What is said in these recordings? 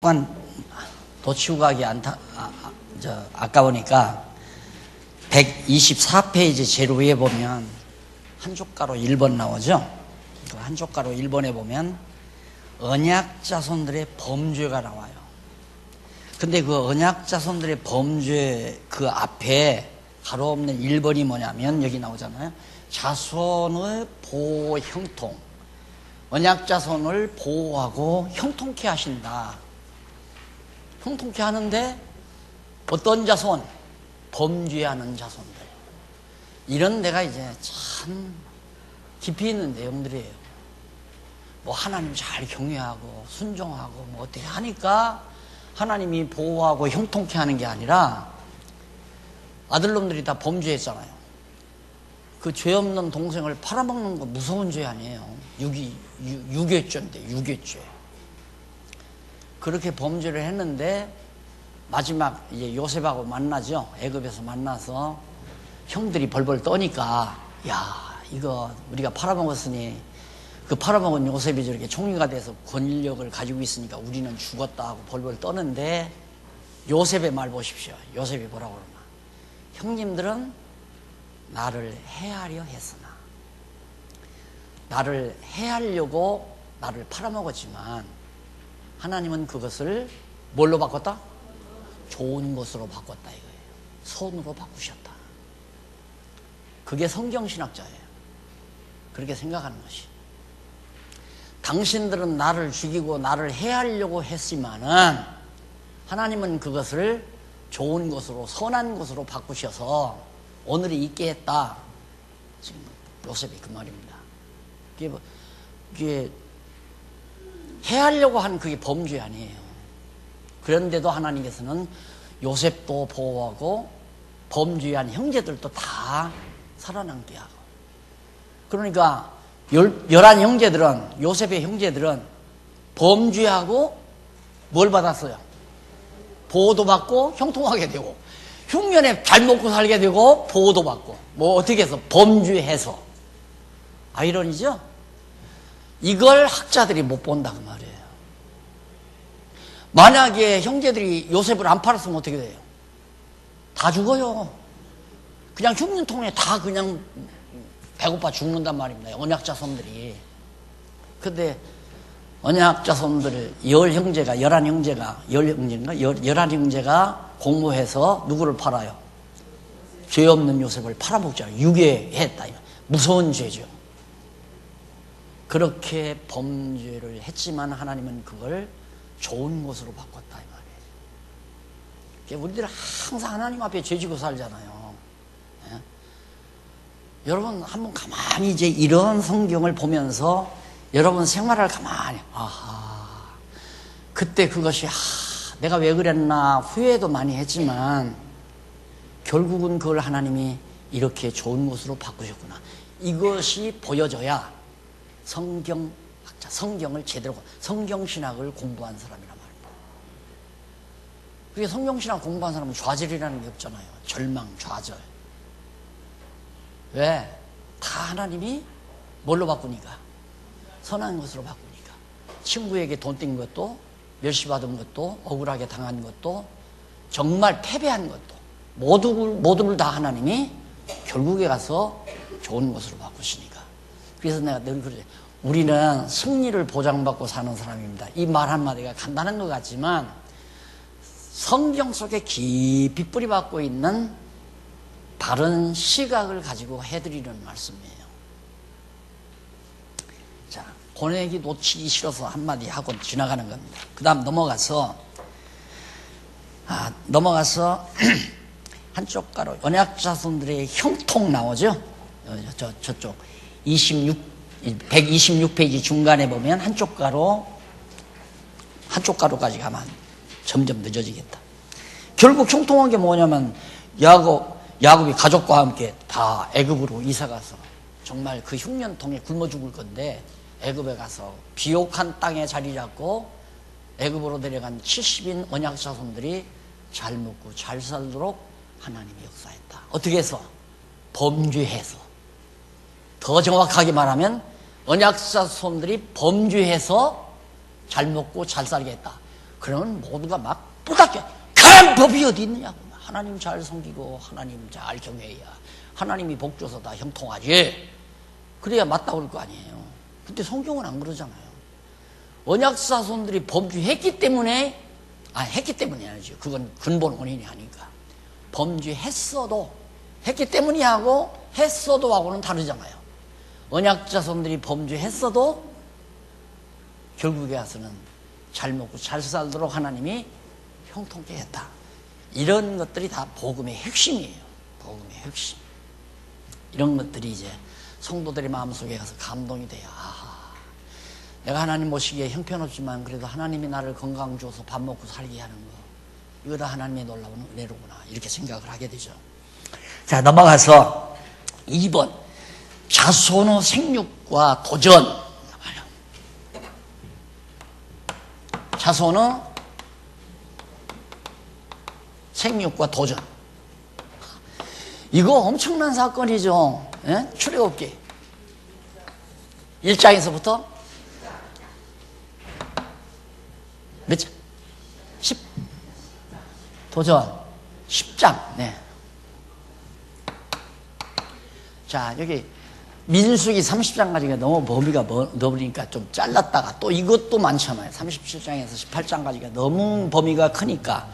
만 놓치고 가기 아까우니까 124페이지 제일 위에 보면 한 족가로 1번 나오죠. 그 한 족가로 1번에 보면 언약 자손들의 범죄가 나와요. 근데 그 언약 자손들의 범죄 그 앞에 가로 없는 1번이 뭐냐면 여기 나오잖아요. 자손의 보호 형통. 언약 자손을 보호하고 형통케 하신다. 형통케 하는데 어떤 자손? 범죄하는 자손들. 이런 데가 이제 참 깊이 있는 내용들이에요. 뭐 하나님 잘 경외하고 순종하고 뭐 어떻게 하니까 하나님이 보호하고 형통케 하는 게 아니라 아들놈들이 다 범죄했잖아요. 그 죄 없는 동생을 팔아먹는 거 무서운 죄 아니에요. 유괴죄인데 유괴죄. 그렇게 범죄를 했는데 마지막 이제 요셉하고 만나죠. 애굽에서 만나서 형들이 벌벌 떠니까 야 이거 우리가 팔아먹었으니 그 팔아먹은 요셉이 저렇게 총리가 돼서 권력을 가지고 있으니까 우리는 죽었다 하고 벌벌 떠는데 요셉의 말 보십시오. 요셉이 뭐라고 그러나 형님들은 나를 해하려 했으나 나를 해하려고 나를 팔아먹었지만 하나님은 그것을 뭘로 바꿨다? 좋은 것으로 바꿨다 이거예요. 선으로 바꾸셨다. 그게 성경신학자예요. 그렇게 생각하는 것이. 당신들은 나를 죽이고 나를 해하려고 했지만은 하나님은 그것을 좋은 것으로 선한 것으로 바꾸셔서 오늘이 있게 했다. 지금 요셉이 그 말입니다. 이게 해하려고 한 그게 범죄 아니에요. 그런데도 하나님께서는 요셉도 보호하고 범죄한 형제들도 다 살아남게 하고. 그러니까 11형제들은 요셉의 형제들은 범죄하고 뭘 받았어요? 보호도 받고 형통하게 되고 흉년에 잘 먹고 살게 되고 보호도 받고 뭐 어떻게 해서 범죄해서 아이러니죠? 이걸 학자들이 못 본다 그 말이에요. 만약에 형제들이 요셉을 안 팔았으면 어떻게 돼요? 다 죽어요. 그냥 흉년통에 다 그냥 배고파 죽는단 말입니다. 언약자손들이. 근데 언약자손들 11형제가 공모해서 누구를 팔아요? 죄 없는 요셉을 팔아먹잖아요. 유괴했다. 무서운 죄죠. 그렇게 범죄를 했지만 하나님은 그걸 좋은 것으로 바꿨다 이 말이에요. 우리들 항상 하나님 앞에 죄지고 살잖아요. 예? 여러분 한번 가만히 이제 이런 성경을 보면서 여러분 생활을 가만히 그때 그것이 내가 왜 그랬나 후회도 많이 했지만 결국은 그걸 하나님이 이렇게 좋은 것으로 바꾸셨구나. 이것이 보여져야 성경학자, 성경을 제대로 성경신학을 공부한 사람이란 말입니다. 그게 성경신학 공부한 사람은 좌절이라는 게 없잖아요. 절망, 좌절. 왜? 다 하나님이 뭘로 바꾸니까? 선한 것으로 바꾸니까. 친구에게 돈 띈 것도 멸시받은 것도 억울하게 당한 것도 정말 패배한 것도 모두를 다 하나님이 결국에 가서 좋은 것으로 바꾸시니까. 그래서 내가 늘 그러죠. 우리는 승리를 보장받고 사는 사람입니다. 이 말 한마디가 간단한 것 같지만 성경 속에 깊이 뿌리박고 있는 바른 시각을 가지고 해드리는 말씀이에요. 자, 고뇌기 놓치기 싫어서 한마디 하고 지나가는 겁니다. 그 다음 넘어가서 한쪽 가로 언약자손들의 형통 나오죠? 저쪽 126페이지 중간에 보면 한쪽 가로까지 가면 점점 늦어지겠다. 결국 형통한 게 뭐냐면 야곱이 가족과 함께 다 애굽으로 이사가서 정말 그 흉년통에 굶어 죽을 건데 애굽에 가서 비옥한 땅에 자리 잡고 애굽으로 내려간 70인 언약자손들이 잘 먹고 잘 살도록 하나님이 역사했다. 어떻게 해서? 범죄해서. 더 정확하게 말하면 언약자손들이 범죄해서 잘 먹고 잘 살게 했다. 그러면 모두가 막 뿌닥여. 그런 법이 어디 있느냐고. 하나님 잘 섬기고 하나님 잘 경외해야 하나님이 복 줘서 다 형통하지. 그래야 맞다고 그럴 거 아니에요. 근데 성경은 안 그러잖아요. 언약자손들이 범죄했기 때문에, 했기 때문이 아니죠. 그건 근본 원인이 아니까. 범죄했어도, 했기 때문이 하고 했어도 하고는 다르잖아요. 언약자손들이 범죄했어도 결국에 와서는 잘 먹고 잘 살도록 하나님이 형통케 했다. 이런 것들이 다 복음의 핵심이에요. 복음의 핵심. 이런 것들이 이제 성도들의 마음속에 가서 감동이 돼요. 아하, 내가 하나님 모시기에 형편없지만 그래도 하나님이 나를 건강 줘서 밥 먹고 살게 하는 거, 이거 다 하나님의 놀라운 은혜로구나, 이렇게 생각을 하게 되죠. 자, 넘어가서 2번 자손의 생육과 도전. 자손의 생육과 도전. 이거 엄청난 사건이죠. 예? 출애굽기 1장에서부터 몇 장? 10. 도전 10장. 네. 자, 여기 민수기 30장까지가 너무 범위가 넓으니까 좀 잘랐다가, 또 이것도 많잖아요. 37장에서 18장까지가 너무 범위가 크니까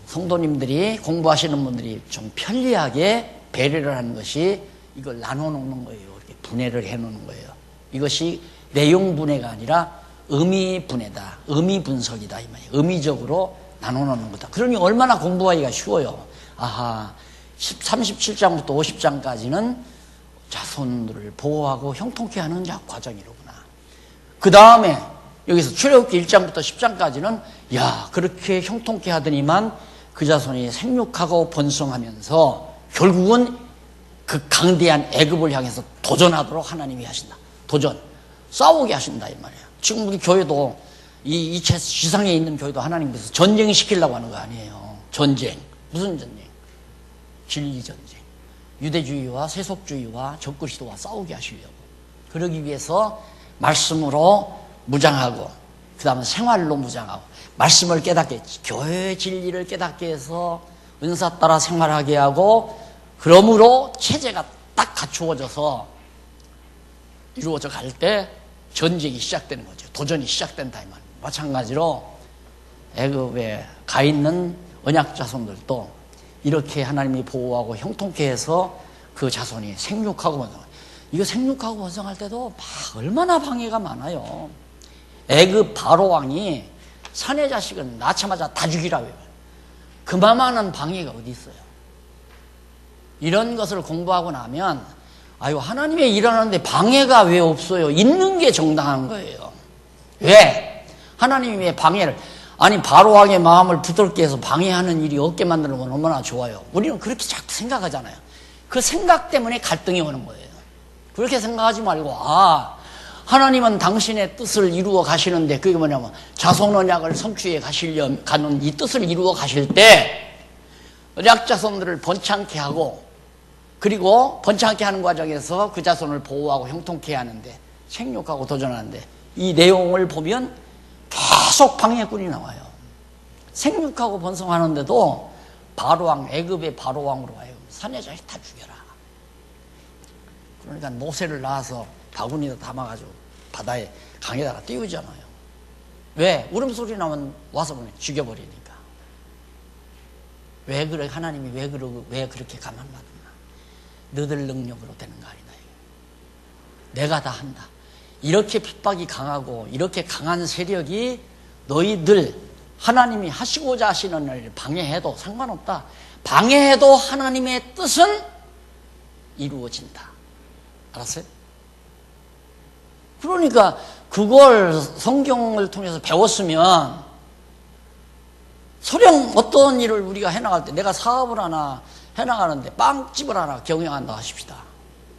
성도님들이, 공부하시는 분들이 좀 편리하게 배려를 하는 것이, 이걸 나눠 놓는 거예요. 이렇게 분해를 해 놓는 거예요. 이것이 내용 분해가 아니라 의미 분해다, 의미 분석이다, 이 말이에요. 의미적으로 나눠 놓는 거다. 그러니 얼마나 공부하기가 쉬워요. 아하, 37장부터 50장까지는 자손들을 보호하고 형통케 하는 과정이로구나. 그 다음에 여기서 출애굽기 1장부터 10장까지는 야, 그렇게 형통케 하더니만 그 자손이 생육하고 번성하면서 결국은 그 강대한 애굽을 향해서 도전하도록 하나님이 하신다. 도전, 싸우게 하신다, 이 말이에요. 지금 우리 교회도, 이 지상에 있는 교회도 하나님께서 전쟁 시키려고 하는 거 아니에요. 전쟁. 무슨 전쟁? 진리 전쟁. 유대주의와 세속주의와 적그리스도와 싸우게 하시려고. 그러기 위해서 말씀으로 무장하고, 그 다음에 생활로 무장하고, 말씀을 깨닫게, 교회의 진리를 깨닫게 해서 은사 따라 생활하게 하고, 그러므로 체제가 딱 갖추어져서 이루어져 갈 때 전쟁이 시작되는 거죠. 도전이 시작된다, 이 말입니다. 마찬가지로 애굽에 가 있는 언약 자손들도 이렇게 하나님이 보호하고 형통케 해서 그 자손이 생육하고 번성할, 이거 생육하고 번성할 때도 막 얼마나 방해가 많아요. 애굽 바로 왕이 사내 자식은 낳자마자 다 죽이라고 해요. 그만한 방해가 어디 있어요. 이런 것을 공부하고 나면, 아유, 하나님의 일하는데 방해가 왜 없어요? 있는 게 정당한 거예요. 왜? 하나님이 왜 방해를, 아니, 바로왕의 마음을 부드럽게 해서 방해하는 일이 없게 만드는 건 얼마나 좋아요. 우리는 그렇게 자꾸 생각하잖아요. 그 생각 때문에 갈등이 오는 거예요. 그렇게 생각하지 말고, 하나님은 당신의 뜻을 이루어 가시는데, 그게 뭐냐면 자손 언약을 성취해 가는 이 뜻을 이루어 가실 때 언약 자손들을 번창케 하고, 그리고 번창케 하는 과정에서 그 자손을 보호하고 형통케 하는데, 생육하고 도전하는데, 이 내용을 보면 계속 방해꾼이 나와요. 생육하고 번성하는데도 바로왕, 애굽의 바로왕으로 와요. 사내자식 다 죽여라. 그러니까 모세를 낳아서 바구니에 담아가지고 바다에, 강에다가 띄우잖아요. 왜? 울음소리 나면 와서 보내, 죽여버리니까. 왜 그래? 하나님이 왜 그렇게 가만놔두나? 너들 능력으로 되는 거 아니다. 내가 다 한다. 이렇게 핍박이 강하고 이렇게 강한 세력이 너희들 하나님이 하시고자 하시는 일을 방해해도 상관없다. 방해해도 하나님의 뜻은 이루어진다. 알았어요? 그러니까 그걸 성경을 통해서 배웠으면, 설령 어떤 일을 우리가 해나갈 때, 내가 사업을 하나 해나가는데 빵집을 하나 경영한다 하십시다.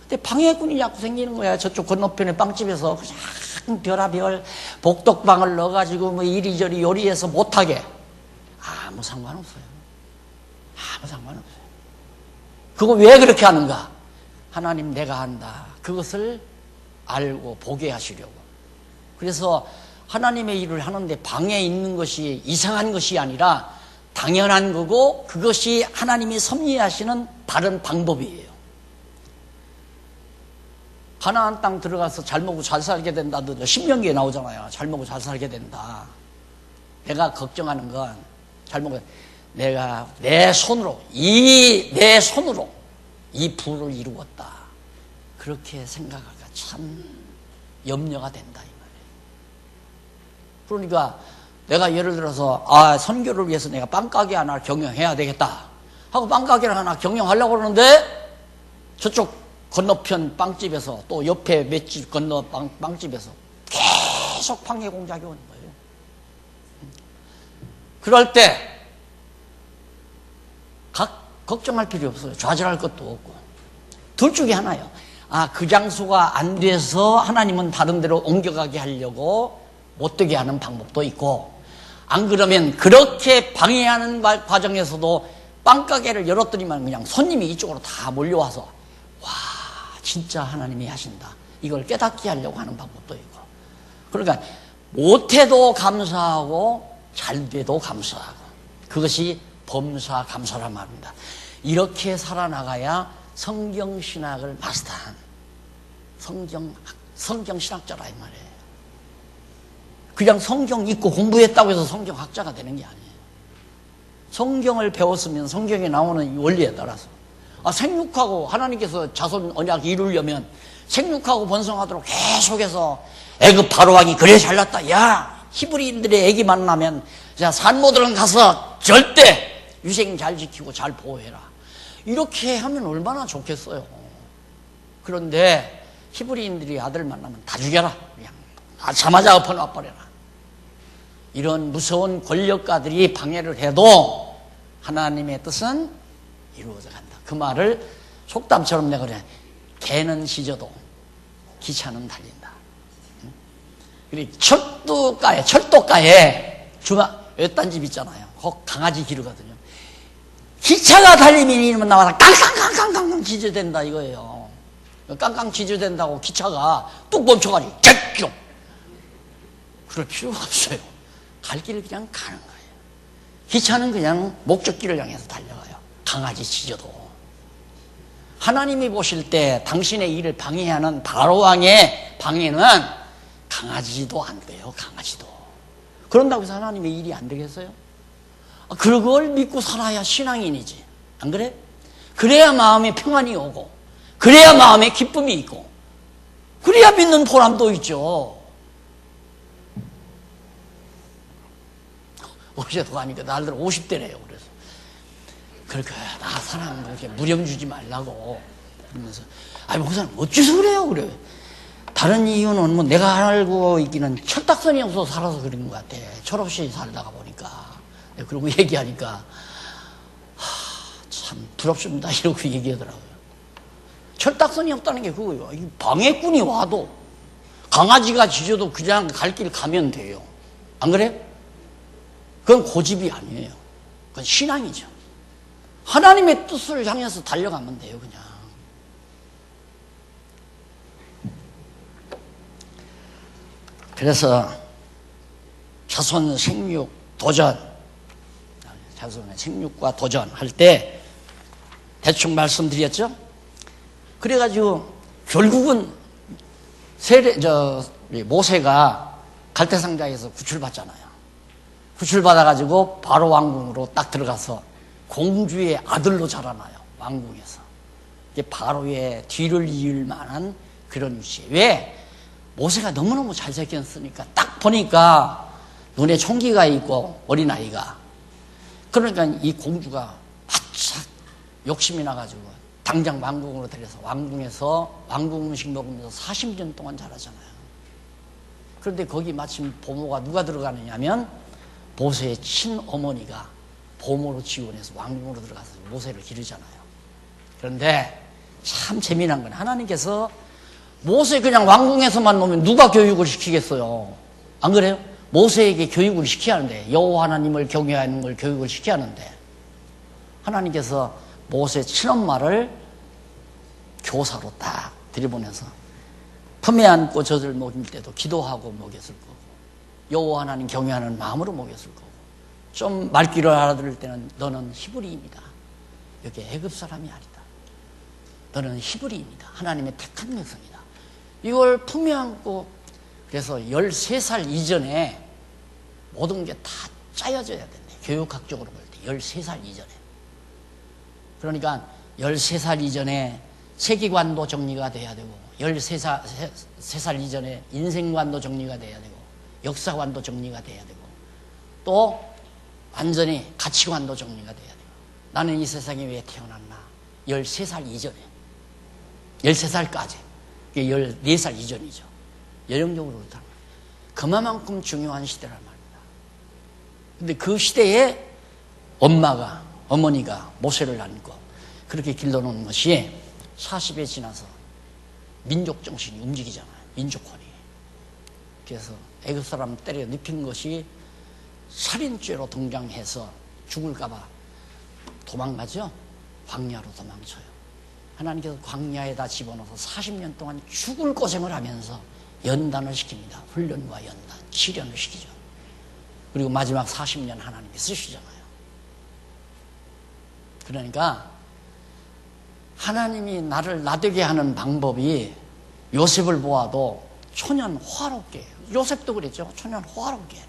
근데 방해꾼이 자꾸 생기는 거야. 저쪽 건너편에 빵집에서 그냥 별하별 복덕방을 넣어가지고 뭐 이리저리 요리해서 못하게. 아무 상관없어요. 아무 상관없어요. 그거 왜 그렇게 하는가? 하나님 내가 한다. 그것을 알고 보게 하시려고. 그래서 하나님의 일을 하는데 방해 있는 것이 이상한 것이 아니라 당연한 거고 그것이 하나님이 섭리하시는 바른 방법이에요. 가나안 땅 들어가서 잘 먹고 잘 살게 된다. 신명기에 나오잖아요. 잘 먹고 잘 살게 된다. 내가 걱정하는 건 잘 먹고 내가 내 손으로 이 부를 이루었다. 그렇게 생각하기가 참 염려가 된다 이 말이에요. 그러니까 내가 예를 들어서 선교를 위해서 내가 빵가게 하나 경영해야 되겠다 하고 빵가게를 하나 경영하려고 그러는데 저쪽 건너편 빵집에서 또 옆에 몇 집 건너 빵집에서 계속 방해 공작이 오는 거예요. 그럴 때 걱정할 필요 없어요. 좌절할 것도 없고. 둘 중에 하나예요. 그 장소가 안 돼서 하나님은 다른 데로 옮겨가게 하려고 못되게 하는 방법도 있고, 안 그러면 그렇게 방해하는 과정에서도 빵가게를 열었더니만 그냥 손님이 이쪽으로 다 몰려와서 와 진짜 하나님이 하신다 이걸 깨닫게 하려고 하는 방법도 있고. 그러니까 못해도 감사하고 잘 돼도 감사하고, 그것이 범사감사란 말입니다. 이렇게 살아나가야 성경신학을 마스터한 성경신학자라 이 말이에요. 그냥 성경 읽고 공부했다고 해서 성경학자가 되는 게 아니에요. 성경을 배웠으면 성경에 나오는 원리에 따라서 생육하고 하나님께서 자손 언약 이루려면 생육하고 번성하도록 계속해서 애굽 바로왕이 그래 잘났다. 야 히브리인들의 애기 만나면 자 산모들은 가서 절대 위생 잘 지키고 잘 보호해라. 이렇게 하면 얼마나 좋겠어요. 그런데 히브리인들이 아들 만나면 다 죽여라. 그냥 자마자 엎어놔버려라. 이런 무서운 권력가들이 방해를 해도 하나님의 뜻은 이루어져 간다. 그 말을 속담처럼 내가 그래. 개는 짖어도 기차는 달린다. 그리고 철도가에 외딴 집 있잖아요. 거기 강아지 기르거든요. 기차가 달리면 이러면 나와서 깡깡깡깡깡 짖어댄다 이거예요. 깡깡 짖어댄다고 기차가 뚝 멈춰가지고 객경 그럴 필요가 없어요. 갈 길을 그냥 가는 거예요. 기차는 그냥 목적지를 향해서 달려가요. 강아지 짖어도. 하나님이 보실 때 당신의 일을 방해하는 바로왕의 방해는 강아지도 안 돼요. 강아지도. 그런다고 해서 하나님의 일이 안 되겠어요? 그걸 믿고 살아야 신앙인이지. 안 그래? 그래야 마음에 평안이 오고, 그래야 마음에 기쁨이 있고, 그래야 믿는 보람도 있죠. 어제도 가니까 날들 50대래요. 그래서 그러니까 나 사람 그렇게 무령 주지 말라고 그러면서 목사님 어째서 그래요? 그래. 다른 이유는 뭐 내가 알고 있기는 철딱선이 없어서 살아서 그런 것 같아. 철없이 살다가 보니까. 그러고 얘기하니까 참 부럽습니다 이러고 얘기하더라고요. 철딱선이 없다는 게 그거예요. 방해꾼이 와도 강아지가 짖어도 그냥 갈 길 가면 돼요. 안 그래? 그건 고집이 아니에요. 그건 신앙이죠. 하나님의 뜻을 향해서 달려가면 돼요. 그냥. 그래서 자손 생육 도전, 자손의 생육과 도전할 때 대충 말씀드렸죠? 그래가지고 결국은 모세가 갈대상자에서 구출받잖아요. 구출받아가지고 바로 왕궁으로 딱 들어가서 공주의 아들로 자라나요. 왕궁에서. 이게 바로의 뒤를 이을 만한 그런 위치에. 왜? 모세가 너무너무 잘생겼으니까 딱 보니까 눈에 총기가 있고 어린아이가. 그러니까 이 공주가 바짝 욕심이 나가지고 당장 왕궁으로 데려서 왕궁에서 왕궁 음식 먹으면서 40년 동안 자라잖아요. 그런데 거기 마침 보모가 누가 들어가느냐면 모세의 친어머니가 보모로 지원해서 왕궁으로 들어가서 모세를 기르잖아요. 그런데 참 재미난 건 하나님께서 모세 그냥 왕궁에서만 놓으면 누가 교육을 시키겠어요? 안 그래요? 모세에게 교육을 시켜야 하는데, 여호와 하나님을 경외하는 걸 교육을 시켜야 하는데, 하나님께서 모세 친엄마를 교사로 딱 들여보내서 품에 안고 젖을 먹일 때도 기도하고 먹였을 거고, 여호와 하나님 경외하는 마음으로 먹였을 거고, 좀 말귀를 알아들을 때는 너는 히브리입니다. 여기 애굽 사람이 아니다. 너는 히브리입니다. 하나님의 택한 백성이다. 이걸 품에 안고, 그래서 13살 이전에 모든 게 다 짜여져야 된대. 교육학적으로 볼 때 13살 이전에. 그러니까 13살 이전에 세계관도 정리가 돼야 되고, 13살 이전에 인생관도 정리가 돼야 되고, 역사관도 정리가 돼야 되고, 또 완전히 가치관도 정리가 돼야 되고. 나는 이 세상에 왜 태어났나? 13살 이전에, 13살까지, 그게 14살 이전이죠. 연령적으로 그렇다는 거예요. 그만큼 중요한 시대란 말입니다. 근데 그 시대에 어머니가 모세를 안고 그렇게 길러놓은 것이 40에 지나서 민족 정신이 움직이잖아요. 민족혼이. 그래서 애굽 사람 때려 눕힌 것이 살인죄로 등장해서 죽을까봐 도망가죠. 광야로 도망쳐요. 하나님께서 광야에다 집어넣어서 40년 동안 죽을 고생을 하면서 연단을 시킵니다. 훈련과 연단, 시련을 시키죠. 그리고 마지막 40년 하나님이 쓰시잖아요. 그러니까 하나님이 나를 나되게 하는 방법이, 요셉을 보아도 초년 호화롭게, 요셉도 그랬죠. 초년 호화롭게,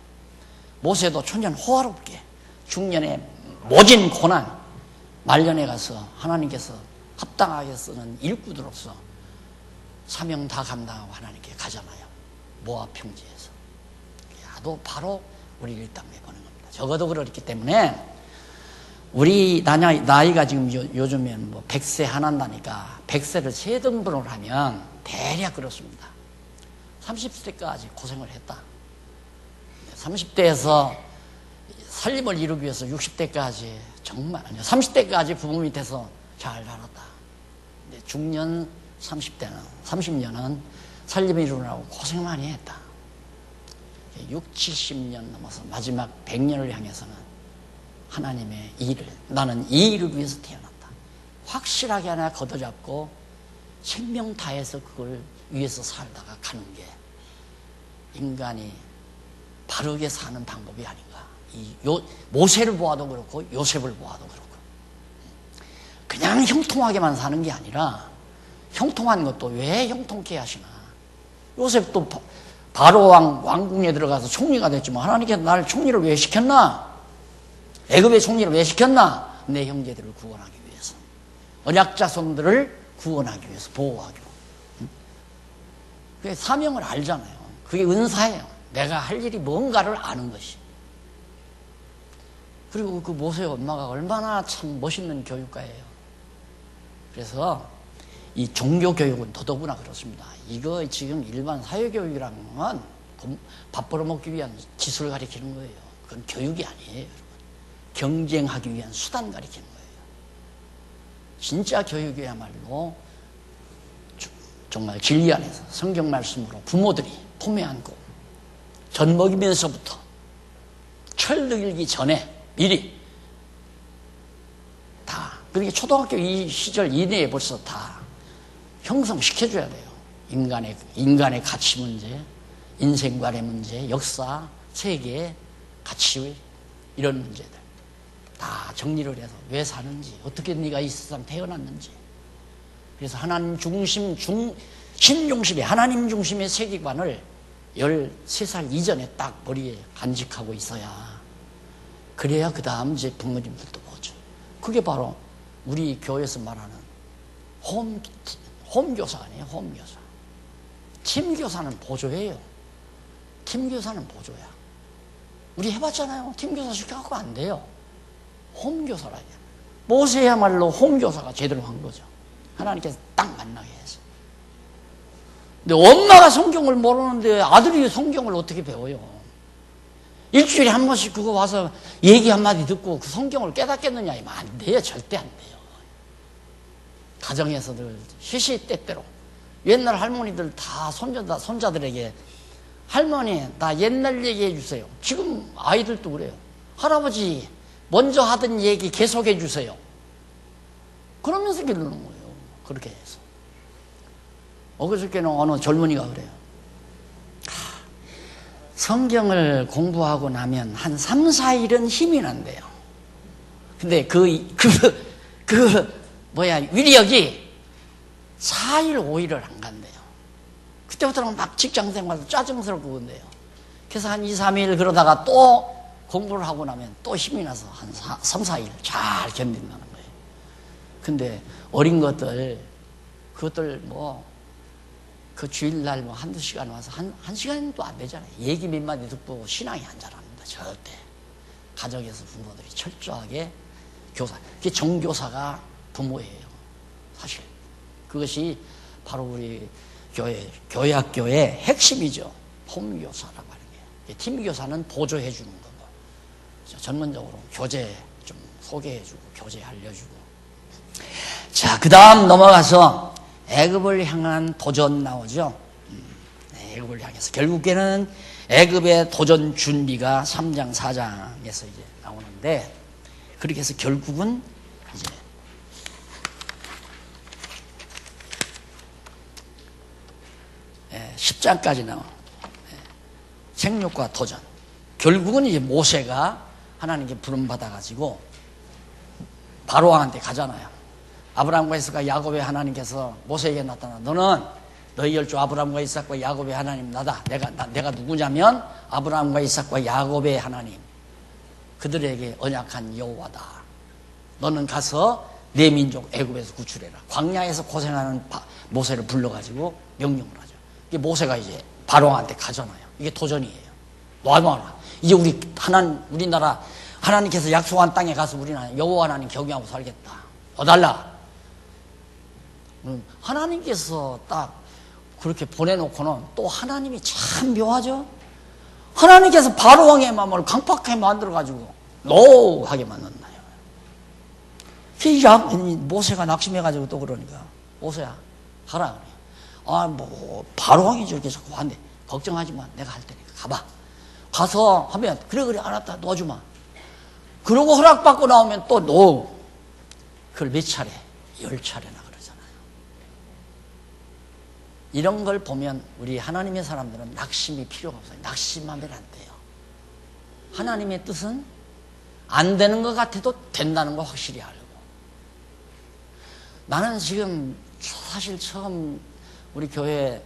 모세도 초년 호화롭게, 중년에 모진 고난, 말년에 가서 하나님께서 합당하게 쓰는 일꾼으로서 사명 다 감당하고 하나님께 가잖아요. 모압 평지에서. 야도 바로 우리를 이 땅에 보는 겁니다. 적어도 그렇기 때문에 우리 나이가 지금 요즘엔 뭐 100세 하나다니까 100세를 3등분을 하면 대략 그렇습니다. 30세까지 고생을 했다. 30대에서 살림을 이루기 위해서 60대까지 정말, 아니요, 30대까지 부모 밑에서 잘 살았다. 근데 중년 30년은 살림을 이루느라고 고생 많이 했다. 6, 70년 넘어서 마지막 100년을 향해서는 하나님의 일을, 나는 이 일을 위해서 태어났다. 확실하게 하나 걷어잡고 생명 다해서 그걸 위해서 살다가 가는 게 인간이 바르게 사는 방법이 아닌가. 모세를 보아도 그렇고 요셉을 보아도 그렇고, 그냥 형통하게만 사는 게 아니라, 형통한 것도 왜 형통케 하시나. 요셉도 바로 왕궁에 들어가서 총리가 됐지만 하나님께서 나를 총리를 왜 시켰나? 애굽의 총리를 왜 시켰나? 내 형제들을 구원하기 위해서, 언약 자손들을 구원하기 위해서, 보호하기 위해서. 그게 사명을 알잖아요. 그게 은사예요. 내가 할 일이 뭔가를 아는 것이. 그리고 그 모세 엄마가 얼마나 참 멋있는 교육가예요. 그래서 이 종교교육은 더더구나 그렇습니다. 이거 지금 일반 사회교육이라는 건 밥 벌어먹기 위한 기술을 가리키는 거예요. 그건 교육이 아니에요. 경쟁하기 위한 수단 가리키는 거예요. 진짜 교육이야말로 정말 진리 안에서 성경 말씀으로 부모들이 품에 안고 젖 먹이면서부터 철 들기 전에 미리 다, 그렇게 초등학교 이 시절 이내에 벌써 다 형성시켜줘야 돼요. 인간의 가치 문제, 인생관의 문제, 역사, 세계, 가치, 이런 문제들 다 정리를 해서 왜 사는지, 어떻게 네가 이 세상 태어났는지. 그래서 하나님 중심, 신중심의 하나님 중심의 세계관을 13살 이전에 딱 머리에 간직하고 있어야, 그래야 그 다음 이제 부모님들도 보죠. 그게 바로 우리 교회에서 말하는 홈교사 아니에요. 홈교사. 팀교사는 보조예요. 팀교사는 보조야. 우리 해봤잖아요. 팀교사 시켜갖고 안 돼요. 홈교사라 해요. 모세야말로 홈교사가 제대로 한 거죠. 하나님께서 딱 만나게 해서. 근데 엄마가 성경을 모르는데 아들이 성경을 어떻게 배워요? 일주일에 한 번씩 그거 와서 얘기 한마디 듣고 그 성경을 깨닫겠느냐 이면 안 돼요. 절대 안 돼요. 가정에서 늘 시시때때로 옛날 할머니들 다 손자들에게 할머니 나 옛날 얘기해 주세요. 지금 아이들도 그래요. 할아버지 먼저 하던 얘기 계속해 주세요. 그러면서 기르는 거예요. 그렇게 해서. 엊그저께는 어느 젊은이가 그래요. 성경을 공부하고 나면 한 3, 4일은 힘이 난대요. 근데 위력이 4일, 5일을 안 간대요. 그때부터는 막 직장생활도 짜증스럽고 그런데요. 그래서 한 2, 3일 그러다가 또 공부를 하고 나면 또 힘이 나서 한 3, 4일 잘 견딘다는 거예요. 근데 어린 것들, 그것들 그 주일날 한두 시간 와서 한 시간도 안 되잖아요. 얘기 몇 마디 듣고 신앙이 안 자랍니다. 절대. 가정에서 부모들이 철저하게 그게 정교사가 부모예요. 사실. 그것이 바로 우리 교회 학교의 핵심이죠. 홈교사라고 하는 게. 팀교사는 보조해 주는 거고. 전문적으로 교재 좀 소개해 주고, 교재 알려주고. 자, 그 다음 넘어가서 애굽을 향한 도전 나오죠. 애굽을 향해서 결국에는 애굽의 도전 준비가 3장 4장에서 이제 나오는데, 그렇게 해서 결국은 이제 10장까지 나와. 생육과 도전. 결국은 이제 모세가 하나님께 부름받아가지고 바로왕한테 가잖아요. 아브라함과 이삭과 야곱의 하나님께서 모세에게 나타나, 너는 너희 열조 아브라함과 이삭과 야곱의 하나님 나다. 내가 누구냐면 아브라함과 이삭과 야곱의 하나님, 그들에게 언약한 여호와다. 너는 가서 내 민족 애굽에서 구출해라. 광야에서 고생하는 모세를 불러가지고 명령을 하죠. 이게 모세가 이제 바로왕한테 가잖아요. 이게 도전이에요. 놔놔라. 이제 우리나라 하나님께서 약속한 땅에 가서 우리는 여호와 하나님 경외하고 살겠다. 어달라. 하나님께서 딱 그렇게 보내놓고는 또 하나님이 참 묘하죠. 하나님께서 바로왕의 마음을 강팍하게 만들어가지고 노하게 만든다요. 모세가 낙심해가지고 또 그러니까, 모세야 가라 그래요. 바로왕이 저렇게 자꾸 한대. 걱정하지 마, 내가 할 테니까 가봐. 가서 하면 그래 알았다, 놓아주마. 그러고 허락받고 나오면 또 놓. 그걸 몇 차례? 10차례나 그러잖아요. 이런 걸 보면 우리 하나님의 사람들은 낙심이 필요가 없어요. 낙심하면 안 돼요. 하나님의 뜻은 안 되는 것 같아도 된다는 거 확실히 알고. 나는 지금 사실 처음 우리 교회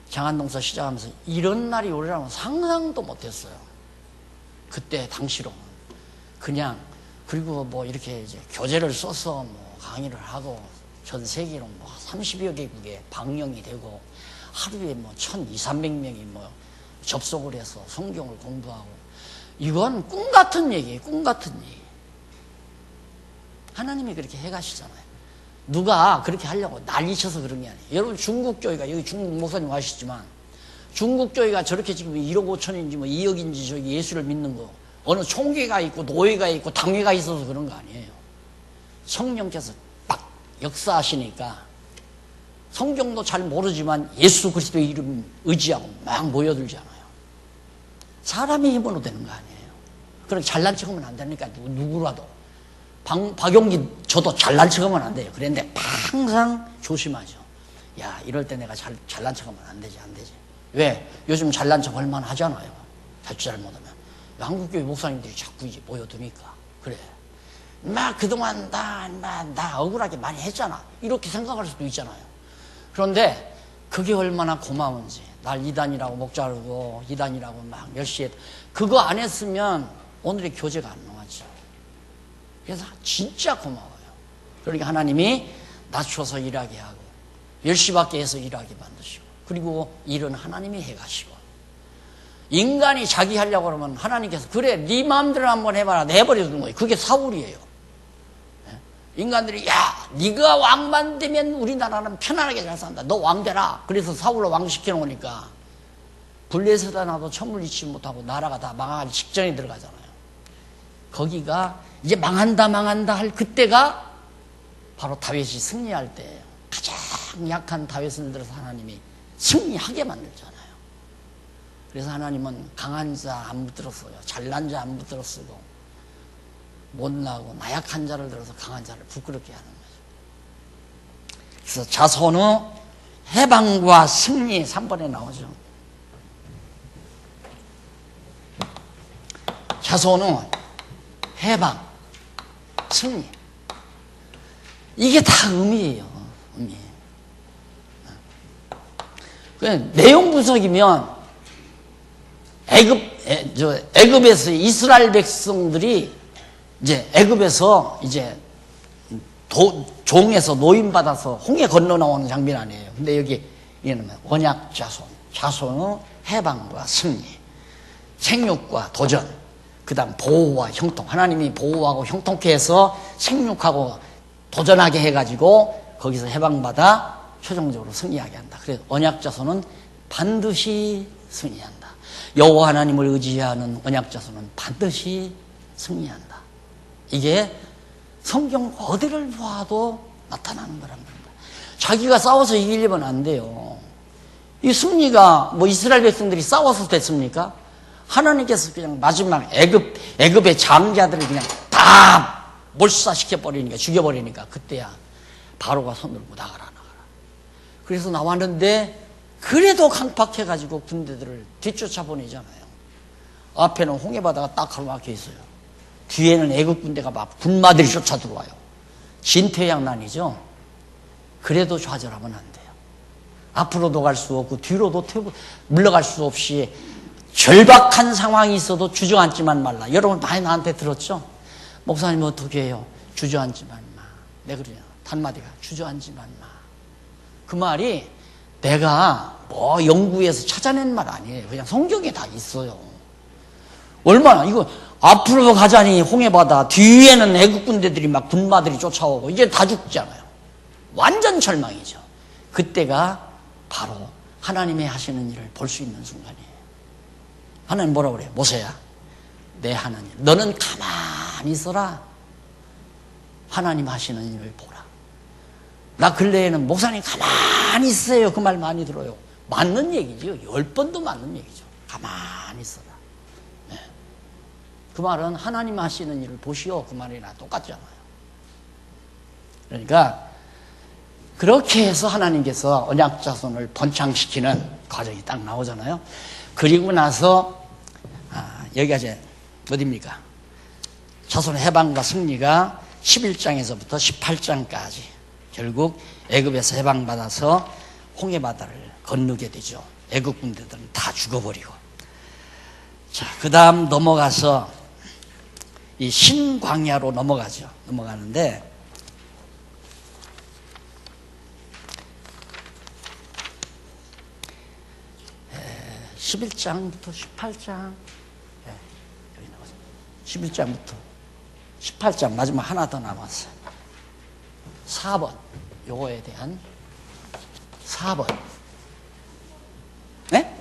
장안동서 시작하면서 이런 날이 오리라고 상상도 못했어요. 그때 당시로 그냥, 그리고 이렇게 이제 교재를 써서 강의를 하고 전 세계로 30여 개국에 방영이 되고 하루에 1,200, 300명이 접속을 해서 성경을 공부하고, 이건 꿈 같은 얘기예요. 꿈 같은 얘기. 하나님이 그렇게 해가시잖아요. 누가 그렇게 하려고 난리쳐서 그런 게 아니에요. 여러분, 중국 교회가, 여기 중국 목사님 아시지만 중국 교회가 저렇게 지금 1억 5천인지 2억인지 저기 예수를 믿는 거, 어느 총회가 있고 노회가 있고 당회가 있어서 그런 거 아니에요. 성령께서 딱 역사하시니까 성경도 잘 모르지만 예수 그리스도의 이름 의지하고 막 모여들잖아요. 사람의 힘으로 되는 거 아니에요. 그렇게 잘난 척하면 안 되니까 누구라도. 박용기 저도 잘난 척하면 안 돼요. 그런데 항상 조심하죠. 야, 이럴 때 내가 잘난 척하면 안 되지. 왜? 요즘 잘난 척 얼마나 하잖아요. 잘못하면. 한국교회 목사님들이 자꾸 이제 모여드니까. 그래. 막 그동안 나 억울하게 많이 했잖아. 이렇게 생각할 수도 있잖아요. 그런데 그게 얼마나 고마운지. 날 이단이라고 목자르고 이단이라고 막 열심히 했. 그거 안 했으면 오늘의 교재가 안 나왔죠. 그래서 진짜 고마워요. 그러니까 하나님이 낮춰서 일하게 하고 10시 밖에 해서 일하게 만드시고, 그리고 일은 하나님이 해가시고, 인간이 자기 하려고 그러면 하나님께서 그래 네 마음대로 한번 해봐라 내버려두는 거예요. 그게 사울이에요. 인간들이 야 네가 왕만 되면 우리나라는 편안하게 잘 산다. 너 왕 되라. 그래서 사울을 왕 시켜놓으니까 블레셋에 나도 천물 잃지 못하고 나라가 다 망하기 직전에 들어가잖아요. 거기가 이제 망한다 할 그때가 바로 다윗이 승리할 때예요. 가장 약한 다윗을 들어서 하나님이 승리하게 만들잖아요. 그래서 하나님은 강한 자 안 붙들었어요. 잘난 자 안 붙들어 쓰고, 못나고 나약한 자를 들어서 강한 자를 부끄럽게 하는 거죠. 그래서 자손의 해방과 승리 3번에 나오죠. 자손은 해방, 승리. 이게 다 의미예요. 의미. 내용 분석이면 애굽에서 이스라엘 백성들이 이제 애굽에서 이제 종에서 노임 받아서 홍해 건너 나오는 장면 아니에요. 근데 여기 이는 언약 자손의 해방과 승리, 생육과 도전, 그다음 보호와 형통. 하나님이 보호하고 형통케 해서 생육하고 도전하게 해가지고 거기서 해방받아 최종적으로 승리하게 한다. 그래서 언약 자손은 반드시 승리한다. 여호와 하나님을 의지하는 언약 자손은 반드시 승리한다. 이게 성경 어디를 봐도 나타나는 거란 말입니다. 자기가 싸워서 이기려면 안 돼요. 이 승리가 뭐 이스라엘 백성들이 싸워서 됐습니까? 하나님께서 그냥 마지막 애굽의 장자들을 그냥 다 몰사시켜버리니까, 죽여버리니까 그때야 바로가 손 들고 나가라. 그래서 나왔는데 그래도 강팍해가지고 군대들을 뒤쫓아 보내잖아요. 앞에는 홍해바다가 딱 가로막혀 있어요. 뒤에는 애국 군대가 막 군마들이 쫓아 들어와요. 진퇴양난이죠. 그래도 좌절하면 안 돼요. 앞으로도 갈 수 없고 뒤로도 물러갈 수 없이 절박한 상황이 있어도 주저앉지만 말라. 여러분 많이 나한테 들었죠? 목사님 어떻게 해요? 주저앉지만 마. 내가 그래요. 단마디가 주저앉지만 마. 그 말이 내가 뭐 연구해서 찾아낸 말 아니에요. 그냥 성경에 다 있어요. 얼마나 이거 앞으로 가자니 홍해바다, 뒤에는 애국 군대들이 막 군마들이 쫓아오고 이제 다 죽잖아요. 완전 절망이죠. 그때가 바로 하나님의 하시는 일을 볼 수 있는 순간이에요. 하나님 뭐라고 그래요? 모세야, 내 하나님, 너는 가만히 있어라. 하나님 하시는 일을 보라. 나 근래에는 목사님 가만히 있어요. 그 말 많이 들어요. 맞는 얘기죠. 10번도 맞는 얘기죠. 가만히 있어라. 네. 그 말은 하나님 하시는 일을 보시오. 그 말이나 똑같잖아요. 그러니까 그렇게 해서 하나님께서 언약 자손을 번창시키는 과정이 딱 나오잖아요. 그리고 나서 여기가 이제 어디입니까? 자손 해방과 승리가 11장에서부터 18장까지 결국 애굽에서 해방받아서 홍해바다를 건너게 되죠. 애굽 군대들은 다 죽어버리고. 자, 그 다음 넘어가서 이 신광야로 넘어가죠. 넘어가는데 11장부터 18장, 여기 나왔어요. 11장부터 18장 마지막 하나 더 남았어요. 4번, 요거에 대한 4번. 네?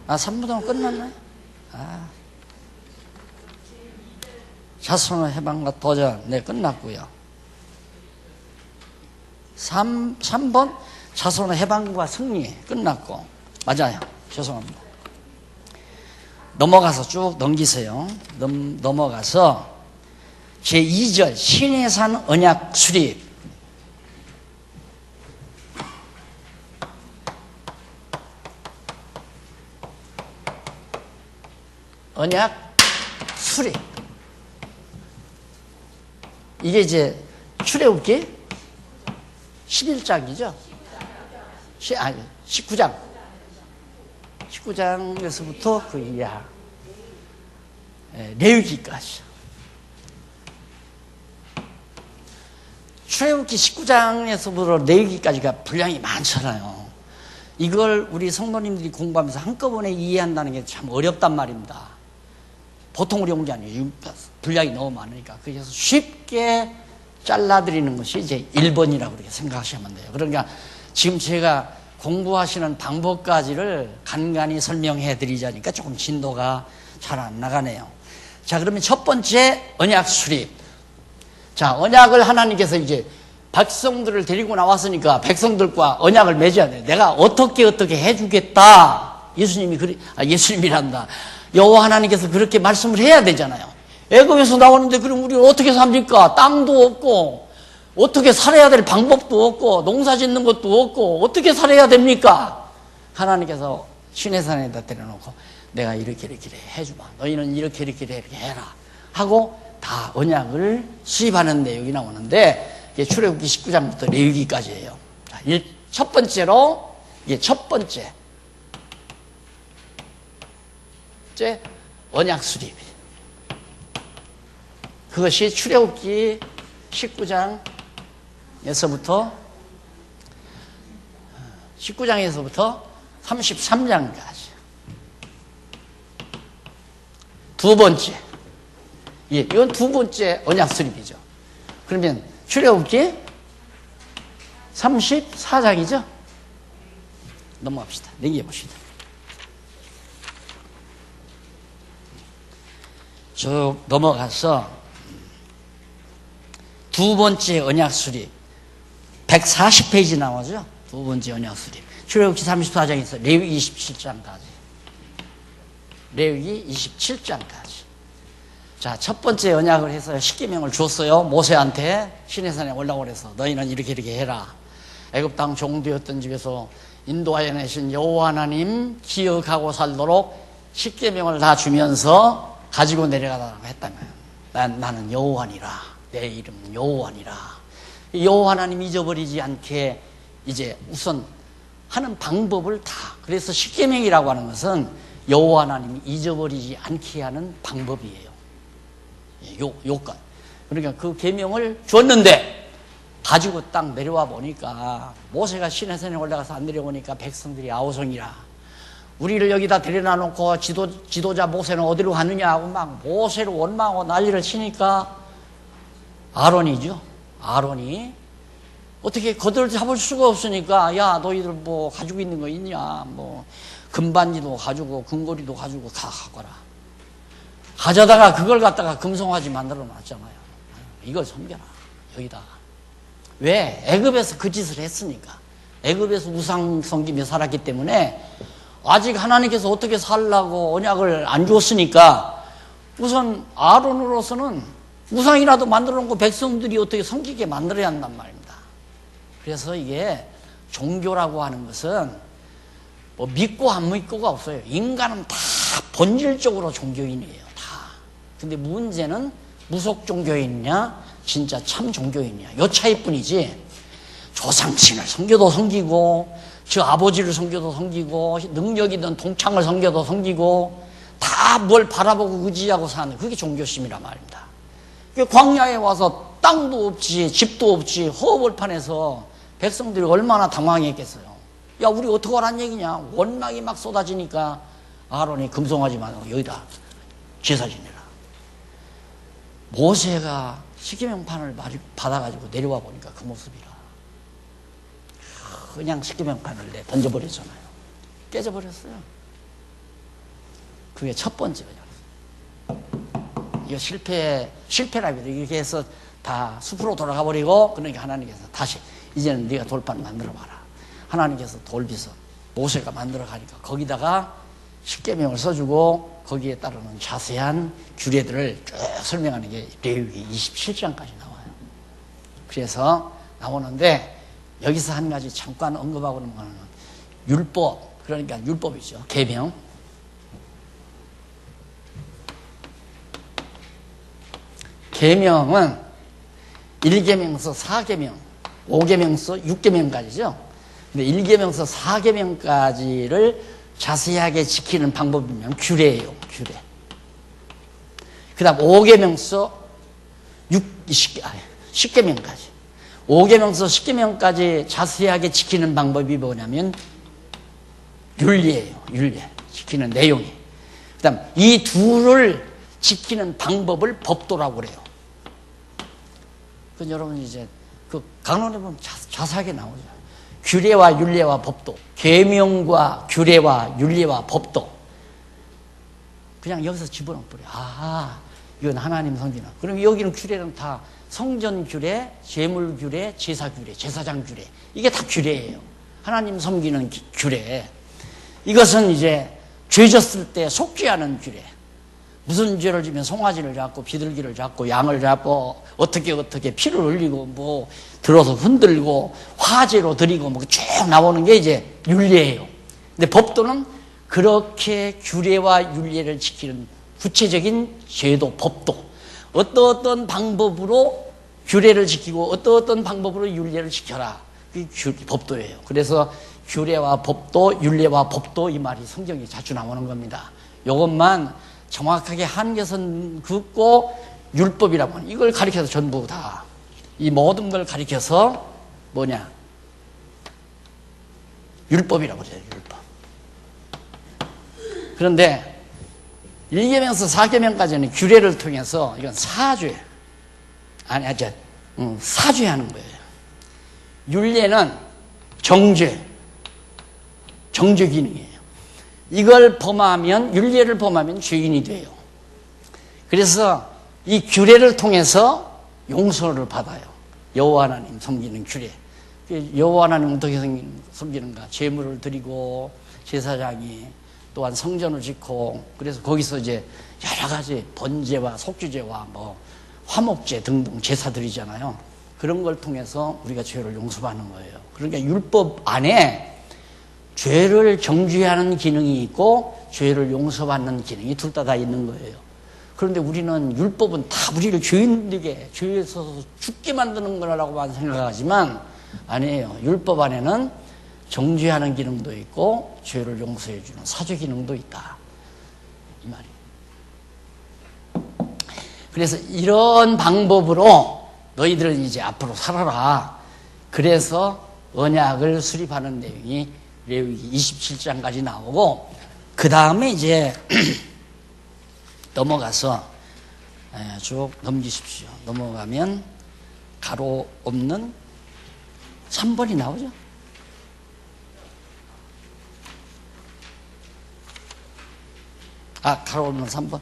3부 동안 끝났나요? 자손의 해방과 도전, 네, 끝났고요. 3번, 자손의 해방과 승리, 끝났고. 맞아요. 죄송합니다. 넘어가서 쭉 넘기세요. 넘어가서 제2절, 신의 산 언약 수립. 언약 수립. 이게 이제 출애굽기 11장이죠. 19장. 19장에서부터 그 이하 레위기까지. 출애굽기 19장에서부터 레위기까지가 분량이 많잖아요. 이걸 우리 성도님들이 공부하면서 한꺼번에 이해한다는 게 참 어렵단 말입니다. 보통 어려운 게 아니에요. 분량이 너무 많으니까. 그래서 쉽게 잘라드리는 것이 이제 1번이라고 그렇게 생각하시면 돼요. 그러니까 지금 제가 공부하시는 방법까지를 간간히 설명해 드리자니까 조금 진도가 잘 안 나가네요. 자, 그러면 첫 번째 언약 수립. 자, 언약을 하나님께서 이제 백성들을 데리고 나왔으니까 백성들과 언약을 맺어야 돼요. 내가 어떻게 해주겠다. 예수님이란다. 여호와 하나님께서 그렇게 말씀을 해야 되잖아요. 애굽에서 나오는데 그럼 우리는 어떻게 삽니까? 땅도 없고 어떻게 살아야 될 방법도 없고 농사 짓는 것도 없고 어떻게 살아야 됩니까? 하나님께서 시내산에다 데려놓고 내가 이렇게 해주마. 너희는 이렇게 해라. 하고 다 언약을 수립하는 내용이 나오는데, 이게 출애굽기 19장부터 레위기까지예요. 자, 첫 번째로, 이게 첫 번째 언약 수립. 그것이 출애굽기 19장에서부터 33장까지. 두 번째. 예, 이건 두 번째 언약 수립이죠. 그러면 출애굽기 34장이죠. 넘어갑시다. 넘겨봅시다. 쭉 넘어가서 두 번째 언약 수립 140페이지 나오죠. 두 번째 언약 수립 출애굽기 34장에서 레위기 27장까지. 레위기 27장까지. 자, 첫 번째 언약을 해서 십계명을 줬어요. 모세한테 시내산에 올라오라 해서 너희는 이렇게 해라. 애굽 땅 종되었던 집에서 인도하여 내신 여호와 하나님 기억하고 살도록 십계명을 다 주면서 가지고 내려가라고 했다면 나는 여호와니라. 내 이름은 여호와니라. 여호와 하나님 잊어버리지 않게 이제 우선 하는 방법을 다. 그래서 십계명이라고 하는 것은 여호와 하나님이 잊어버리지 않게 하는 방법이에요. 요건. 그러니까 그 계명을 줬는데 가지고 딱 내려와 보니까 모세가 시내산에 올라가서 안 내려오니까 백성들이 아우성이라. 우리를 여기다 데려다 놓고 지도자 모세는 어디로 가느냐 하고 막 모세를 원망하고 난리를 치니까 아론이죠. 아론이 어떻게 거들 잡을 수가 없으니까 야 너희들 뭐 가지고 있는 거 있냐, 뭐 금반지도 가지고 금고리도 가지고 다 갖거라. 가져다가 그걸 갖다가 금송아지 만들어 놨잖아요. 이걸 섬겨라 여기다가. 왜? 애굽에서 그 짓을 했으니까. 애굽에서 우상 섬기며 살았기 때문에 아직 하나님께서 어떻게 살라고 언약을 안 줬으니까 우선 아론으로서는 우상이라도 만들어 놓고 백성들이 어떻게 섬기게 만들어야 한단 말입니다. 그래서 이게 종교라고 하는 것은 뭐 믿고 안 믿고가 없어요. 인간은 다 본질적으로 종교인이에요. 다. 근데 문제는 무속 종교인이냐 진짜 참 종교인이냐 요 차이뿐이지. 조상신을 섬겨도 섬기고 저 아버지를 섬겨도 섬기고 능력 있는 동창을 섬겨도 섬기고 다 뭘 바라보고 의지하고 사는 그게 종교심이란 말입니다. 광야에 와서 땅도 없지 집도 없지 허벌판에서 백성들이 얼마나 당황했겠어요. 야 우리 어떡하란 얘기냐. 원망이 막 쏟아지니까 아론이 금송아지 만들고 여기다 제사 지내라. 모세가 십계명판을 받아가지고 내려와 보니까 그 모습이라. 그냥 십계명판을 던져버렸잖아요. 깨져버렸어요. 그게 첫 번째예요. 이거 실패랍니다. 이렇게 해서 다 숲으로 돌아가 버리고, 그러니까 하나님께서 다시 이제는 네가 돌판 만들어 봐라. 하나님께서 돌비서 모세가 만들어 가니까 거기다가 십계명을 써주고 거기에 따르는 자세한 규례들을 쭉 설명하는 게 레위기 27장까지 나와요. 그래서 나오는데 여기서 한 가지 잠깐 언급하고 있는 거는 율법, 그러니까 율법이죠. 계명. 계명은 1계명서 4계명, 5계명서 6계명까지죠. 근데 1계명서 4계명까지를 자세하게 지키는 방법이면 규례예요. 규례. 그 다음 5계명서 10계명까지. 5계명서 10계명까지 자세하게 지키는 방법이 뭐냐면 윤리예요. 윤리. 지키는 내용이. 그 다음 이 둘을 지키는 방법을 법도라고 그래요. 그 여러분 이제 그 강론에 보면 자세하게 나오죠. 규례와 윤례와 법도. 계명과 규례와 윤리와 법도. 그냥 여기서 집어넣어 버려. 아, 이건 하나님 성기는. 그럼 여기는 규례는 다 성전 규례, 제물 규례, 제사 규례, 제사장 규례. 이게 다 규례예요. 하나님 섬기는 규례. 이것은 이제 죄 졌을 때 속죄하는 규례. 무슨 죄를 지면 송아지를 잡고 비둘기를 잡고 양을 잡고 어떻게 피를 흘리고 뭐 들어서 흔들고 화제로 드리고 뭐 쭉 나오는 게 이제 윤례예요. 근데 법도는 그렇게 규례와 윤례를 지키는 구체적인 제도, 법도 어떤 방법으로 규례를 지키고 어떤 방법으로 윤례를 지켜라. 그게 법도예요. 그래서 규례와 법도, 윤례와 법도 이 말이 성경에 자주 나오는 겁니다. 이것만 정확하게 한계선 긋고 율법이라고 하는 이걸 가리켜서 전부 다 이 모든 걸 가리켜서 뭐냐? 율법이라고 그래요. 율법. 그런데 1계명에서 4계명까지는 규례를 통해서 이건 사죄. 사죄하는 거예요. 율례는 정죄 기능이에요. 이걸 범하면, 율례를 범하면 죄인이 돼요. 그래서 이 규례를 통해서 용서를 받아요. 여호와 하나님 섬기는 규례. 여호와 하나님 어떻게 섬기는가? 제물을 드리고 제사장이 또한 성전을 짓고, 그래서 거기서 이제 여러 가지 번제와 속죄제와 뭐 화목제 등등 제사 드리잖아요. 그런 걸 통해서 우리가 죄를 용서받는 거예요. 그러니까 율법 안에 죄를 정죄하는 기능이 있고 죄를 용서받는 기능이 둘 다 있는 거예요. 그런데 우리는 율법은 다 우리를 죄인되게, 죄에서 죽게 만드는 거라고만 생각하지만 아니에요. 율법 안에는 정죄하는 기능도 있고 죄를 용서해주는 사죄 기능도 있다. 이 말이에요. 그래서 이런 방법으로 너희들은 이제 앞으로 살아라. 그래서 언약을 수립하는 내용이 레위기 27장까지 나오고, 그 다음에 이제 넘어가서 쭉 넘기십시오. 넘어가면 가로 없는 3번이 나오죠. 가로 없는 3번.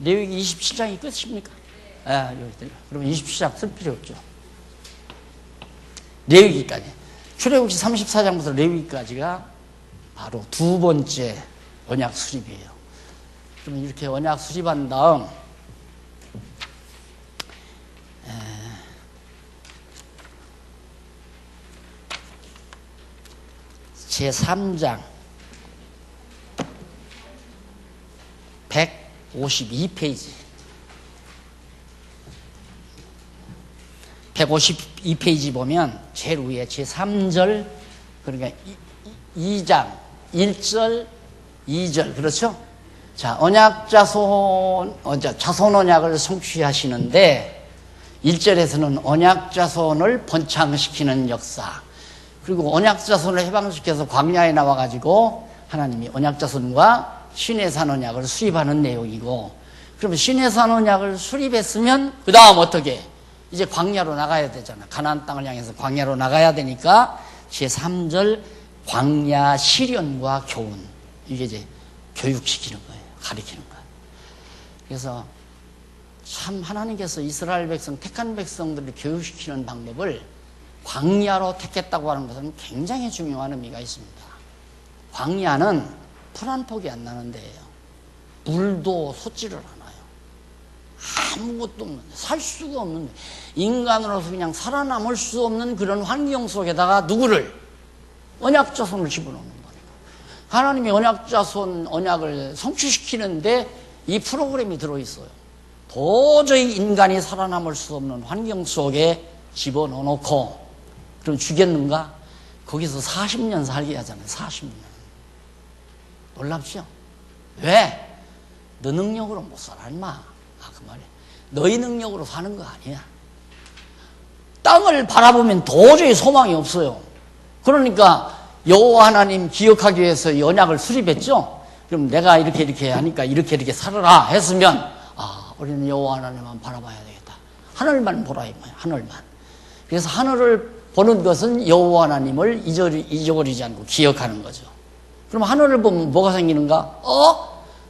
레위기 27장이 끝입니까? 여기. 그러면 27장 쓸 필요 없죠. 레위기까지. 출애굽기 34장부터 레위기까지가 바로 두 번째 언약 수립이에요. 그러면 이렇게 언약 수립한 다음 제3장 152페이지 152페이지 보면 제일 위에 제3절, 그러니까 2장 1절 2절, 그렇죠? 자, 자손 언약을 성취하시는데 1절에서는 언약 자손을 번창시키는 역사, 그리고 언약 자손을 해방시켜서 광야에 나와가지고 하나님이 언약 자손과 시내산 언약을 수립하는 내용이고, 그러면 시내산 언약을 수립했으면 그 다음 어떻게? 이제 광야로 나가야 되잖아. 가나안 땅을 향해서 광야로 나가야 되니까 제3절 광야 시련과 교훈, 이게 이제 교육시키는 거예요. 가르치는 거예요. 그래서 참 하나님께서 이스라엘 백성, 택한 백성들을 교육시키는 방법을 광야로 택했다고 하는 것은 굉장히 중요한 의미가 있습니다. 광야는 풀 한 폭이 안 나는 데예요. 물도 솟지를 않아요. 아무것도 없는데, 살 수가 없는데, 인간으로서 그냥 살아남을 수 없는 그런 환경 속에다가 누구를? 언약자손을 집어넣는 거니까. 하나님이 언약자손 언약을 성취시키는데 이 프로그램이 들어있어요. 도저히 인간이 살아남을 수 없는 환경 속에 집어넣어놓고, 그럼 죽였는가? 거기서 40년 살게 하잖아요. 40년. 놀랍죠? 왜? 너 능력으로 못 살아, 임마. 그 말이야. 너희 능력으로 사는 거 아니야. 땅을 바라보면 도저히 소망이 없어요. 그러니까 여호와 하나님 기억하기 위해서 언약을 수립했죠. 그럼 내가 이렇게 하니까 이렇게 살아라 했으면, 우리는 여호와 하나님만 바라봐야 되겠다. 하늘만 보라 이 말이야. 하늘만. 그래서 하늘을 보는 것은 여호와 하나님을 잊어버리지 않고 기억하는 거죠. 그럼 하늘을 보면 뭐가 생기는가?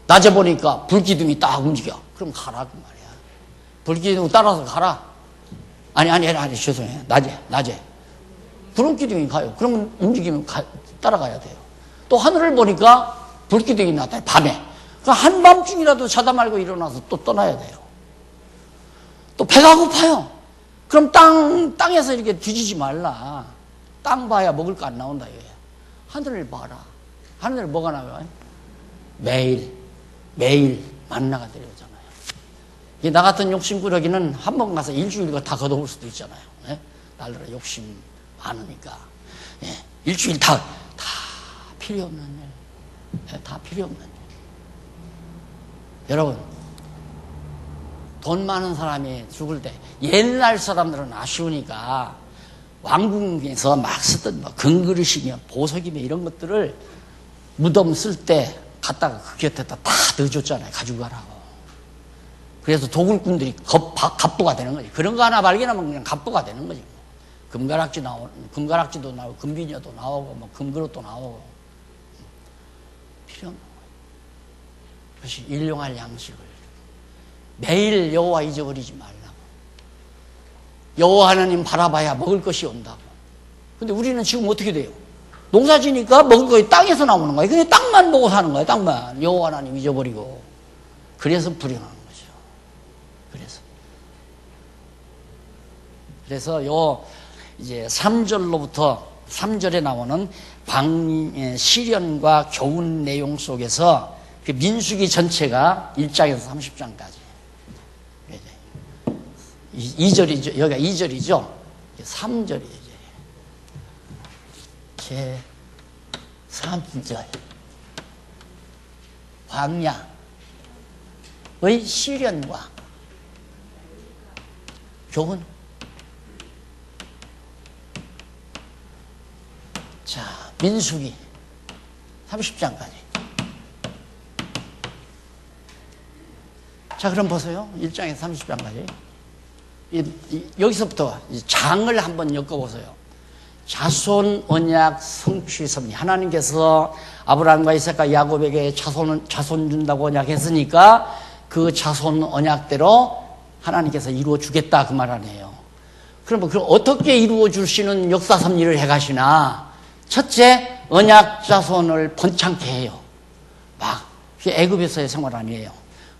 낮에 보니까 불기둥이 딱 움직여. 그럼 가라 그 말이야. 불기둥 따라서 가라. 아니 죄송해요. 낮에 불기둥이 가요. 그러면 움직이면 따라가야 돼요. 또 하늘을 보니까 불기둥이 나타나요. 밤에. 그럼 한밤중이라도 자다 말고 일어나서 또 떠나야 돼요. 또 배가 고파요. 그럼 땅에서 이렇게 뒤지지 말라. 땅 봐야 먹을 거 안 나온다 이거예요. 하늘을 봐라. 하늘에 뭐가 나와요? 매일 만나가 내려오잖아요. 나 같은 욕심꾸러기는 한 번 가서 일주일 다 걷어올 수도 있잖아요. 예? 날들아 욕심 많으니까. 예. 일주일 다 필요 없는 일. 예, 다 필요 없는 일. 여러분, 돈 많은 사람이 죽을 때 옛날 사람들은 아쉬우니까 왕궁에서 막 쓰던 뭐 금그릇이며 보석이며 이런 것들을 무덤 쓸 때 갖다가 그 곁에다 다 넣어줬잖아요. 가지고 가라고. 그래서 도굴꾼들이 갑부가 되는 거지. 그런 거 하나 발견하면 그냥 갑부가 되는 거지. 금가락지도 나오고, 금비녀도 나오고, 뭐 금그릇도 나오고. 필요 없는 거예요. 그것이 일용할 양식을. 매일 여호와 잊어버리지 말라고. 여호와 하나님 바라봐야 먹을 것이 온다고. 근데 우리는 지금 어떻게 돼요? 농사 지니까 먹을 것이 땅에서 나오는 거예요. 그냥 땅만 보고 사는 거예요. 땅만. 여호와 하나님 잊어버리고. 그래서 불행한 거죠. 그래서 이제 3절로부터 3절에 나오는 시련과 교훈 내용 속에서 그 민수기 전체가 1장에서 30장까지. 2절이죠. 여기가 2절이죠. 3절이죠. 제 3절. 광야의 시련과 교훈. 자, 민수기 30장까지. 자, 그럼 보세요. 1장에서 30장까지. 여기서부터 장을 한번 엮어보세요. 자손 언약 성취 섭리. 하나님께서 아브라함과 이삭과 야곱에게 자손 준다고 언약했으니까 그 자손 언약대로 하나님께서 이루어 주겠다 그 말 아니에요. 그럼 어떻게 이루어 주시는 역사 섭리를 해가시나? 첫째, 언약 자손을 번창케 해요. 막 애굽에서의 생활 아니에요.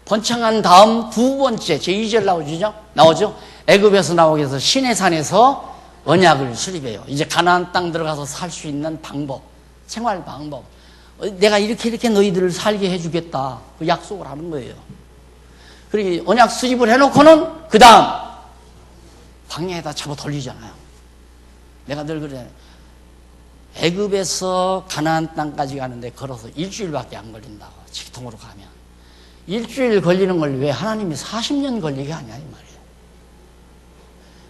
번창한 다음 두 번째, 제2절 나오죠? 애굽에서 나오기 위해서 시내산에서 언약을 수립해요. 이제 가나안 땅 들어가서 살 수 있는 방법, 생활 방법. 내가 이렇게 너희들을 살게 해주겠다. 그 약속을 하는 거예요. 그리고 언약 수립을 해놓고는 그 다음 광야에다 잡아 돌리잖아요. 내가 늘 그래. 애굽에서 가나안 땅까지 가는데 걸어서 일주일밖에 안 걸린다고. 직통으로 가면. 일주일 걸리는 걸 왜 하나님이 40년 걸리게 하냐 이 말이에요.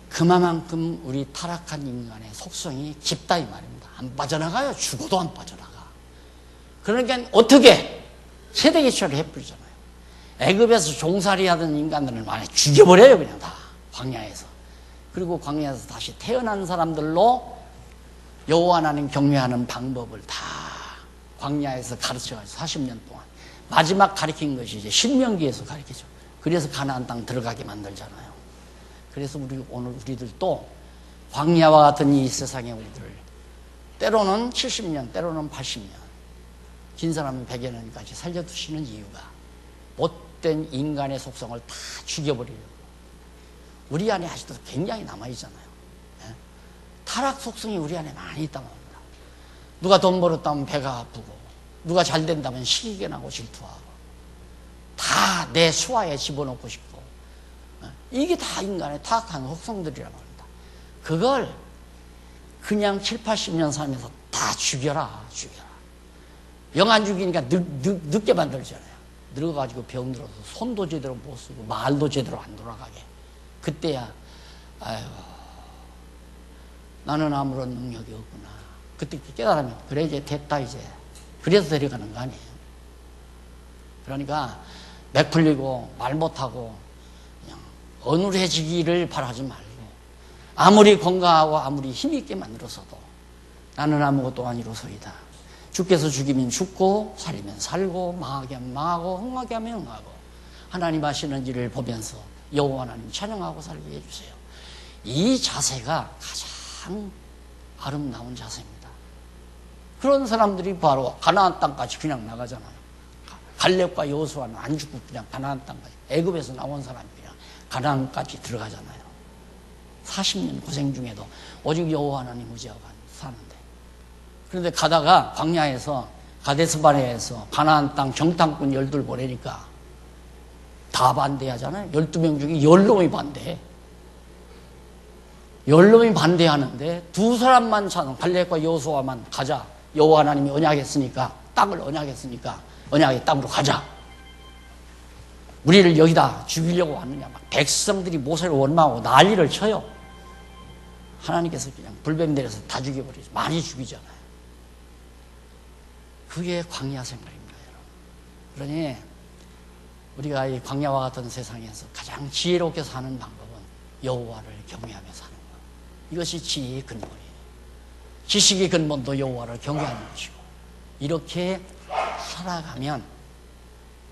그만큼 우리 타락한 인간의 속성이 깊다 이 말입니다. 안 빠져나가요. 죽어도 안 빠져나가. 그러니까 어떻게 세대개처를 해버리잖아요. 애굽에서 종살이 하던 인간들을 많이 죽여버려요. 그냥 다 광야에서. 그리고 광야에서 다시 태어난 사람들로 여호와 하나님 경외하는 방법을 다 광야에서 가르쳐가지고 40년 동안 마지막 가르친 것이 이제 신명기에서 가르치죠. 그래서 가나안 땅 들어가게 만들잖아요. 그래서 오늘 우리들도 광야와 같은 이 세상의 우리들 때로는 70년 때로는 80년 긴 사람은 100여 년까지 살려두시는 이유가 못된 인간의 속성을 다 죽여버리려고. 우리 안에 아직도 굉장히 남아있잖아요. 예? 타락 속성이 우리 안에 많이 있단 말입니다. 누가 돈 벌었다면 배가 아프고 누가 잘 된다면 시기게 나고 질투하고 다 내 수하에 집어넣고 싶고 이게 다 인간의 타락한 속성들이란 말입니다. 그걸 그냥 7, 80년 살면서 다 죽여라. 영 안 죽이니까 늙게 만들잖아요. 늙어가지고 병 들어서 손도 제대로 못 쓰고 말도 제대로 안 돌아가게. 그때야 아유 나는 아무런 능력이 없구나. 그때 깨달으면 그래 이제 됐다 이제. 그래서 데려가는 거 아니에요. 그러니까 맥 풀리고 말 못하고 그냥 어눌해지기를 바라지 말고 아무리 건강하고 아무리 힘있게 만들어서도 나는 아무것도 아니로소이다. 주께서 죽이면 죽고 살리면 살고 망하게 하면 망하고 흥하게 하면 흥하고 하나님 하시는 일을 보면서 여호와 하나님 찬양하고 살게 해주세요. 이 자세가 가장 아름다운 자세입니다. 그런 사람들이 바로 가나안 땅까지 그냥 나가잖아요. 갈렙과 여호수아는 안 죽고 그냥 가나안 땅까지 애굽에서 나온 사람이 그냥 가나안까지 들어가잖아요. 40년 고생 중에도 오직 여호와 하나님 의지하고 사는데 그런데 가다가 광야에서 가데스바네에서 가나안 땅 정탐꾼 12 보내니까 다 반대하잖아요. 12명 중에 10놈이 반대해. 10놈이 반대하는데 두 사람만 갈렙과 여호수아만 가자. 여호와 하나님이 언약했으니까, 땅을 언약했으니까 언약의 땅으로 가자. 우리를 여기다 죽이려고 왔느냐. 막 백성들이 모세를 원망하고 난리를 쳐요. 하나님께서 그냥 불뱀 내려서 다 죽여버리죠. 많이 죽이잖아요. 그게 광야 생활입니다, 여러분. 그러니 우리가 이 광야와 같은 세상에서 가장 지혜롭게 사는 방법은 여호와를 경외하며 사는 것. 이것이 지혜의 근본이에요. 지식의 근본도 여호와를 경외하는 것이고, 이렇게 살아가면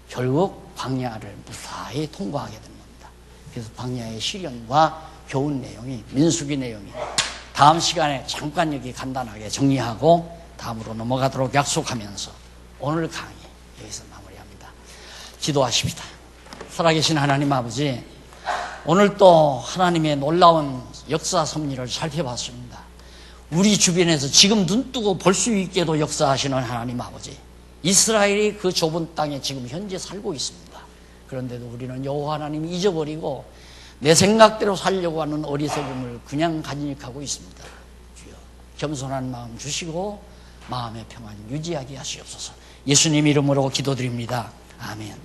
결국 광야를 무사히 통과하게 되는 겁니다. 그래서 광야의 시련과 교훈 내용이, 민수기 내용이 다음 시간에 잠깐 여기 간단하게 정리하고 다음으로 넘어가도록 약속하면서 오늘 강의 여기서 마무리합니다. 기도하십니다. 살아계신 하나님 아버지, 오늘 또 하나님의 놀라운 역사 섭리를 살펴봤습니다. 우리 주변에서 지금 눈뜨고 볼 수 있게도 역사하시는 하나님 아버지, 이스라엘이 그 좁은 땅에 지금 현재 살고 있습니다. 그런데도 우리는 여호와 하나님을 잊어버리고 내 생각대로 살려고 하는 어리석음을 그냥 간직하고 있습니다. 주여, 겸손한 마음 주시고 마음의 평안 유지하게 하시옵소서. 예수님 이름으로 기도드립니다. 아멘.